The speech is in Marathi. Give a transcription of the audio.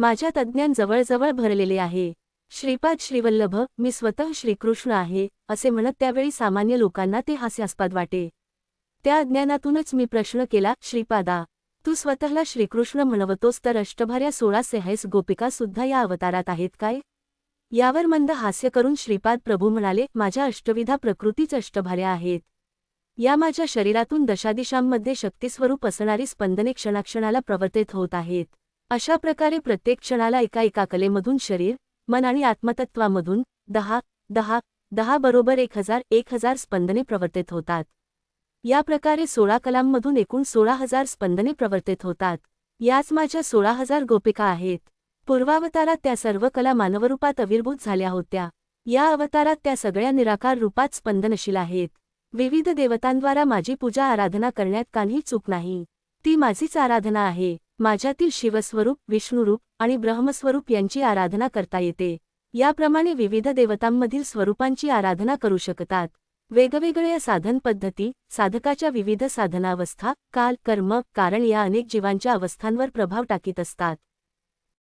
माझ्यात अज्ञान जवळजवळ भरलेले आहे. श्रीपाद श्रीवल्लभ, मी स्वतः श्रीकृष्ण आहे, असे म्हणत त्यावेळी सामान्य लोकांना ते हास्यास्पद वाटे. त्या अज्ञानातूनच मी प्रश्न केला, श्रीपादा, तू स्वतःला श्रीकृष्ण म्हणवतोस तर अष्टभार्या 16 सेहैस गोपिका सुद्धा या अवतारात आहेत काय? यावर मंद हास्य करून श्रीपाद प्रभू म्हणाले, माझ्या अष्टविधा प्रकृतीच अष्टभार्या आहेत. या माझ्या शरीरातून दशादिशांमध्ये शक्तिस्वरूप असणारी स्पंदने क्षणाक्षणाला प्रवर्तित होत आहेत. अशा प्रकारे प्रत्येक क्षणाला एका कलेमधून शरीर, मन आणि आत्मतत्वामधून 10 बरोबर 1000 स्पंदने प्रवर्तित होतात. या प्रकारे 16 कलांमधून एकूण 16,000 स्पंदने प्रवर्तित होतात. याच माझ्या 16,000 गोपिका आहेत. पूर्वावतारात त्या सर्व कला मानवरूपात आविर्भूत झाल्या होत्या. या अवतारात त्या सगळ्या निराकार रूपात स्पंदनशील आहेत. विविध देवतांद्वारा माझी पूजा आराधना करण्यात काहीही चूक नाही. ती माझीच आराधना आहे. माझ्यातील शिवस्वरूप, विष्णुरूप आणि ब्रह्मस्वरूप यांची आराधना करता येते. याप्रमाणे विविध देवतांमधील स्वरूपांची आराधना करू शकतात. वेगवेगळ्या साधन पद्धती, साधकाच्या विविध साधनावस्था, काल, कर्म, कारण या अनेक जीवांच्या अवस्थांवर प्रभाव टाकीत असतात.